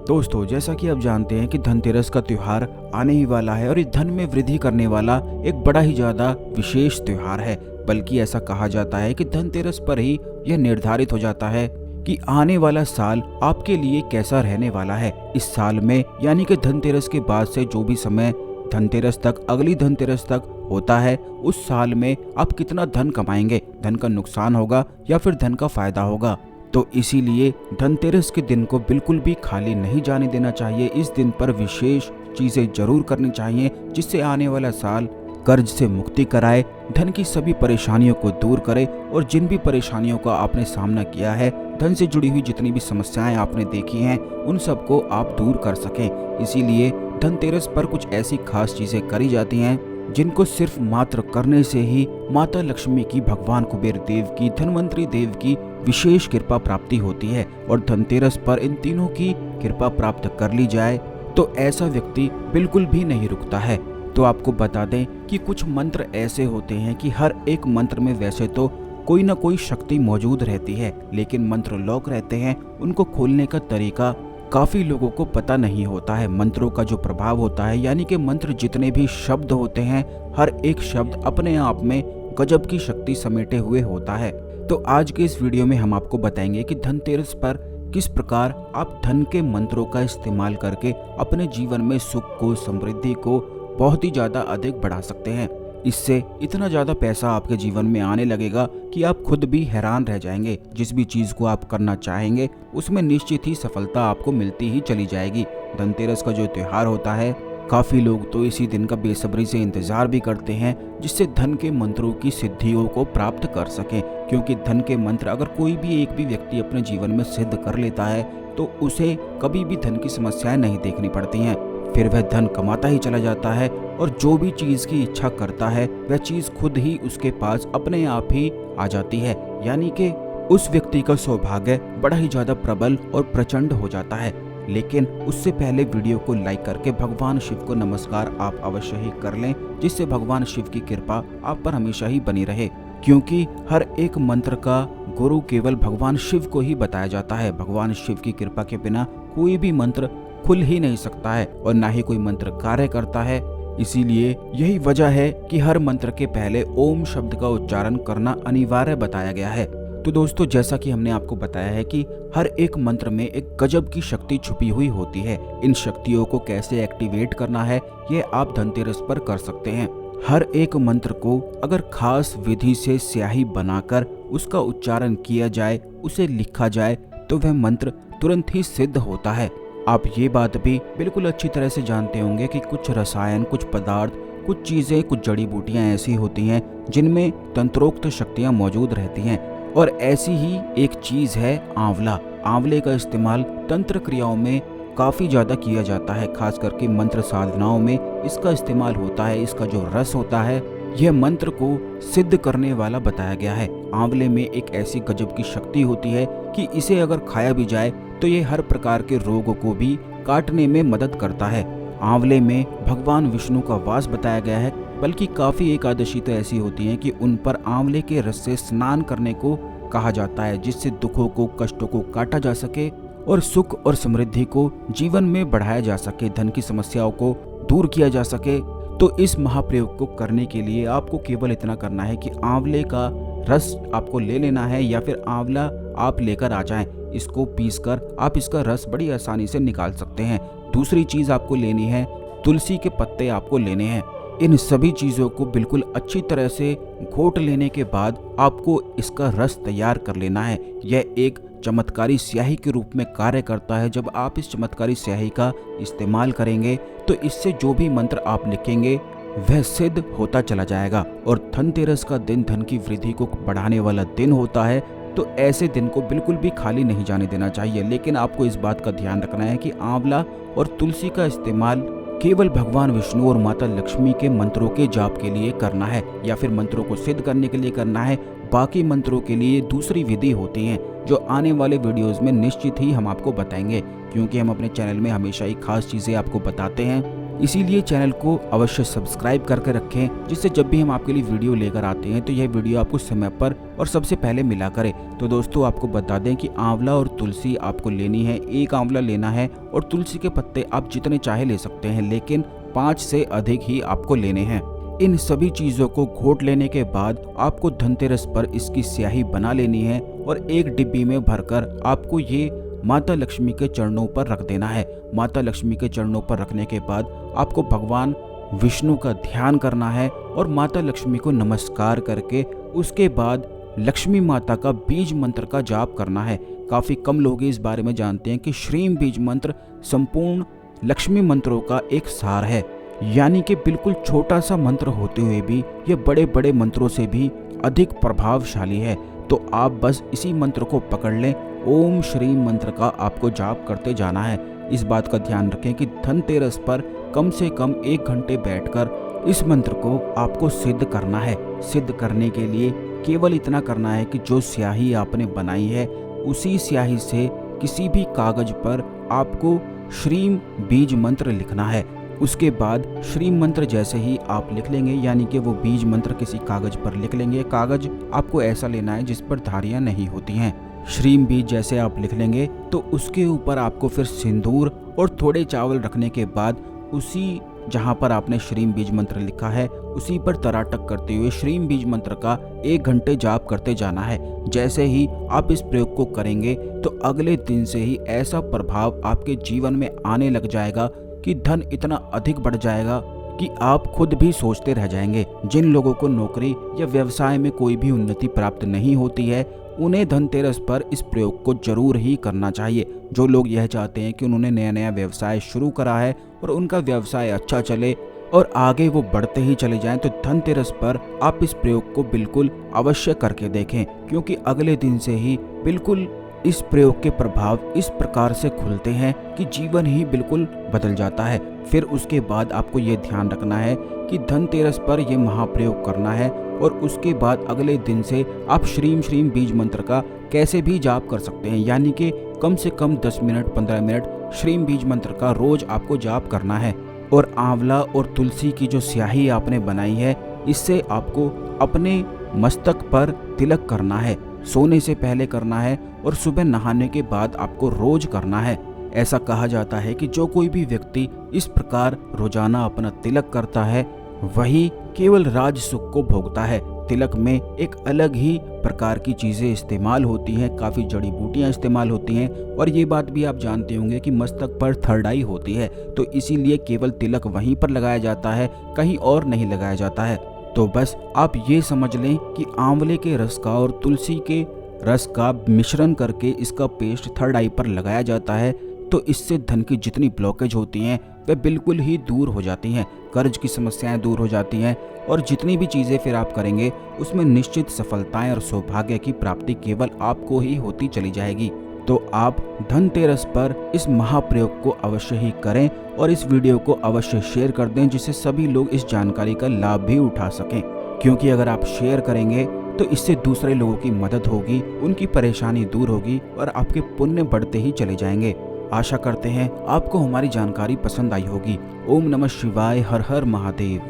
दोस्तों, जैसा कि आप जानते हैं कि धनतेरस का त्योहार आने ही वाला है और इस धन में वृद्धि करने वाला एक बड़ा ही ज्यादा विशेष त्योहार है। बल्कि ऐसा कहा जाता है कि धनतेरस पर ही यह निर्धारित हो जाता है कि आने वाला साल आपके लिए कैसा रहने वाला है। इस साल में यानी कि धनतेरस के बाद से जो भी समय धनतेरस तक, अगली धनतेरस तक होता है, उस साल में आप कितना धन कमाएंगे, धन का नुकसान होगा या फिर धन का फायदा होगा। तो इसीलिए धनतेरस के दिन को बिल्कुल भी खाली नहीं जाने देना चाहिए। इस दिन पर विशेष चीजें जरूर करनी चाहिए जिससे आने वाला साल कर्ज से मुक्ति कराए, धन की सभी परेशानियों को दूर करे और जिन भी परेशानियों का आपने सामना किया है, धन से जुड़ी हुई जितनी भी समस्याएं आपने देखी हैं, उन सबको आप दूर कर सकें। इसीलिए धनतेरस पर कुछ ऐसी खास चीजें करी जाती हैं जिनको सिर्फ मात्र करने से ही माता लक्ष्मी की, भगवान कुबेर देव की, धनवंतरी देव की विशेष कृपा प्राप्ति होती है। और धनतेरस पर इन तीनों की कृपा प्राप्त कर ली जाए तो ऐसा व्यक्ति बिल्कुल भी नहीं रुकता है। तो आपको बता दें कि कुछ मंत्र ऐसे होते हैं कि हर एक मंत्र में वैसे तो कोई ना कोई शक्ति मौजूद रहती है, लेकिन मंत्र लॉक रहते हैं, उनको खोलने का तरीका काफी लोगों को पता नहीं होता है। मंत्रों का जो प्रभाव होता है, यानी कि मंत्र जितने भी शब्द होते हैं, हर एक शब्द अपने आप में गजब की शक्ति समेटे हुए होता है। तो आज के इस वीडियो में हम आपको बताएंगे कि धनतेरस पर किस प्रकार आप धन के मंत्रों का इस्तेमाल करके अपने जीवन में सुख को, समृद्धि को बहुत ही ज्यादा अधिक बढ़ा सकते हैं। इससे इतना ज्यादा पैसा आपके जीवन में आने लगेगा कि आप खुद भी हैरान रह जाएंगे। जिस भी चीज को आप करना चाहेंगे उसमें निश्चित ही सफलता आपको मिलती ही चली जाएगी। धनतेरस का जो त्योहार होता है, काफी लोग तो इसी दिन का बेसब्री से इंतजार भी करते हैं जिससे धन के मंत्रों की सिद्धियों को प्राप्त कर सकें। क्योंकि धन के मंत्र अगर कोई भी एक भी व्यक्ति अपने जीवन में सिद्ध कर लेता है तो उसे कभी भी धन की समस्याएं नहीं देखनी पड़ती हैं। फिर वह धन कमाता ही चला जाता है और जो भी चीज की इच्छा करता है वह चीज खुद ही उसके पास अपने आप ही आ जाती है। यानी कि उस व्यक्ति का सौभाग्य बड़ा ही ज्यादा प्रबल और प्रचंड हो जाता है। लेकिन उससे पहले वीडियो को लाइक करके भगवान शिव को नमस्कार आप अवश्य ही कर लें, जिससे भगवान शिव की कृपा आप पर हमेशा ही बनी रहे। क्योंकि हर एक मंत्र का गुरु केवल भगवान शिव को ही बताया जाता है। भगवान शिव की कृपा के बिना कोई भी मंत्र खुल ही नहीं सकता है और ना ही कोई मंत्र कार्य करता है। इसीलिए यही वजह है कि हर मंत्र के पहले ओम शब्द का उच्चारण करना अनिवार्य बताया गया है। तो दोस्तों, जैसा कि हमने आपको बताया है कि हर एक मंत्र में एक गजब की शक्ति छुपी हुई होती है। इन शक्तियों को कैसे एक्टिवेट करना है ये आप धनतेरस पर कर सकते हैं। हर एक मंत्र को अगर खास विधि से स्याही बनाकर उसका उच्चारण किया जाए, उसे लिखा जाए, तो वह मंत्र तुरंत ही सिद्ध होता है। आप ये बात भी बिल्कुल अच्छी तरह से जानते होंगे कि कुछ रसायन, कुछ पदार्थ, कुछ चीजें, कुछ जड़ी बूटियां ऐसी होती हैं जिनमें तंत्रोक्त शक्तियां मौजूद रहती हैं। और ऐसी ही एक चीज है आंवला। आंवले का इस्तेमाल तंत्र क्रियाओं में काफी ज्यादा किया जाता है, खास करके मंत्र साधनाओं में इसका इस्तेमाल होता है। इसका जो रस होता है यह मंत्र को सिद्ध करने वाला बताया गया है। आंवले में एक ऐसी गजब की शक्ति होती है कि इसे अगर खाया भी जाए तो ये हर प्रकार के रोग को भी काटने में मदद करता है। आंवले में भगवान विष्णु का वास बताया गया है। बल्कि काफी एकादशी तो ऐसी होती हैं कि उन पर आंवले के रस से स्नान करने को कहा जाता है, जिससे दुखों को, कष्टों को काटा जा सके और सुख और समृद्धि को जीवन में बढ़ाया जा सके, धन की समस्याओं को दूर किया जा सके। तो इस महाप्रयोग को करने के लिए आपको केवल इतना करना है कि आंवले का रस आपको ले लेना है या फिर आंवला आप लेकर आ जाएं। इसको पीसकर आप इसका रस बड़ी आसानी से निकाल सकते हैं। दूसरी चीज आपको लेनी है, तुलसी के पत्ते आपको लेने हैं। इन सभी चीजों को बिल्कुल अच्छी तरह से घोट लेने के बाद आपको इसका रस तैयार कर लेना है। यह एक चमत्कारी स्याही के रूप में कार्य करता है। जब आप इस चमत्कारी स्याही का इस्तेमाल करेंगे तो इससे जो भी मंत्र आप लिखेंगे वह सिद्ध होता चला जाएगा। और धनतेरस का दिन धन की वृद्धि को बढ़ाने वाला दिन होता है, तो ऐसे दिन को बिल्कुल भी खाली नहीं जाने देना चाहिए। लेकिन आपको इस बात का ध्यान रखना है कि आंवला और तुलसी का इस्तेमाल केवल भगवान विष्णु और माता लक्ष्मी के मंत्रों के जाप के लिए करना है या फिर मंत्रों को सिद्ध करने के लिए करना है। बाकी मंत्रों के लिए दूसरी विधि होती हैं जो आने वाले वीडियोस में निश्चित ही हम आपको बताएंगे, क्योंकि हम अपने चैनल में हमेशा ही खास चीजें आपको बताते हैं इसीलिए चैनल को अवश्य सब्सक्राइब करके रखें, जिससे जब भी हम आपके लिए वीडियो लेकर आते हैं तो यह वीडियो आपको समय पर और सबसे पहले मिला करे। तो दोस्तों आपको बता दें कि आंवला और तुलसी आपको लेनी है। एक आंवला लेना है और तुलसी के पत्ते आप जितने चाहे ले सकते हैं, लेकिन 5 से अधिक ही आपको लेने हैं। इन सभी चीज़ों को घोट लेने के बाद आपको धनतेरस पर इसकी स्याही बना लेनी है और एक डिब्बी में भरकर आपको ये माता लक्ष्मी के चरणों पर रख देना है। माता लक्ष्मी के चरणों पर रखने के बाद आपको भगवान विष्णु का ध्यान करना है और माता लक्ष्मी को नमस्कार करके उसके बाद लक्ष्मी माता का बीज मंत्र का जाप करना है। काफ़ी कम लोग इस बारे में जानते हैं कि श्रीम बीज मंत्र संपूर्ण लक्ष्मी मंत्रों का एक सार है, यानी कि बिल्कुल छोटा सा मंत्र होते हुए भी यह बड़े बड़े मंत्रों से भी अधिक प्रभावशाली है। तो आप बस इसी मंत्र को पकड़ लें, ओम श्रीम मंत्र का आपको जाप करते जाना है। इस बात का ध्यान रखें कि धनतेरस पर कम से कम 1 घंटे बैठकर इस मंत्र को आपको सिद्ध करना है। सिद्ध करने के लिए केवल इतना करना है कि जो स्याही आपने बनाई है उसी स्याही से किसी भी कागज पर आपको श्रीम बीज मंत्र लिखना है। उसके बाद श्रीम मंत्र जैसे ही आप लिख लेंगे, यानी कि वो बीज मंत्र किसी कागज पर लिख लेंगे। कागज आपको ऐसा लेना है जिस पर धारियां नहीं होती हैं। श्रीम बीज जैसे आप लिख लेंगे तो उसके ऊपर आपको फिर सिंदूर और थोड़े चावल रखने के बाद उसी जहाँ पर आपने श्रीम बीज मंत्र लिखा है उसी पर तराटक करते हुए श्रीम बीज मंत्र का 1 घंटे जाप करते जाना है। जैसे ही आप इस प्रयोग को करेंगे तो अगले दिन से ही ऐसा प्रभाव आपके जीवन में आने लग जाएगा कि धन इतना अधिक बढ़ जाएगा कि आप खुद भी सोचते रह जाएंगे। जिन लोगों को नौकरी या व्यवसाय में कोई भी उन्नति प्राप्त नहीं होती है उन्हें धनतेरस पर इस प्रयोग को जरूर ही करना चाहिए। जो लोग यह चाहते हैं कि उन्होंने नया नया व्यवसाय शुरू करा है और उनका व्यवसाय अच्छा चले और आगे वो बढ़ते ही चले जाएं, तो धनतेरस पर आप इस प्रयोग को बिल्कुल अवश्य करके देखें, क्योंकि अगले दिन से ही बिल्कुल इस प्रयोग के प्रभाव इस प्रकार से खुलते हैं कि जीवन ही बिल्कुल बदल जाता है। फिर उसके बाद आपको ये ध्यान रखना है कि धनतेरस पर यह महाप्रयोग करना है और उसके बाद अगले दिन से आप श्रीम श्रीम बीज मंत्र का कैसे भी जाप कर सकते हैं, यानी कि कम से कम 10 मिनट 15 मिनट श्रीम बीज मंत्र का रोज आपको जाप करना है। और आंवला और तुलसी की जो स्याही आपने बनाई है इससे आपको अपने मस्तक पर तिलक करना है। सोने से पहले करना है और सुबह नहाने के बाद आपको रोज करना है। ऐसा कहा जाता है कि जो कोई भी व्यक्ति इस प्रकार रोजाना अपना तिलक करता है वही केवल राज सुख को भोगता है। तिलक में एक अलग ही प्रकार की चीजें इस्तेमाल होती हैं, काफी जड़ी बूटियां इस्तेमाल होती हैं और ये बात भी आप जानते होंगे कि मस्तक पर थर्ड आई होती है, तो इसीलिए केवल तिलक वहीं पर लगाया जाता है, कहीं और नहीं लगाया जाता है। तो बस आप ये समझ लें कि आंवले के रस का और तुलसी के रस का मिश्रण करके इसका पेस्ट थर्ड आई पर लगाया जाता है, तो इससे धन की जितनी ब्लॉकेज होती हैं वे बिल्कुल ही दूर हो जाती हैं, कर्ज की समस्याएं दूर हो जाती हैं और जितनी भी चीज़ें फिर आप करेंगे उसमें निश्चित सफलताएं और सौभाग्य की प्राप्ति केवल आपको ही होती चली जाएगी। तो आप धनतेरस पर इस महाप्रयोग को अवश्य ही करें और इस वीडियो को अवश्य शेयर कर दें, जिससे सभी लोग इस जानकारी का लाभ भी उठा सकें, क्योंकि अगर आप शेयर करेंगे तो इससे दूसरे लोगों की मदद होगी, उनकी परेशानी दूर होगी और आपके पुण्य बढ़ते ही चले जाएंगे। आशा करते हैं आपको हमारी जानकारी पसंद आई होगी। ओम नमः शिवाय, हर हर महादेव।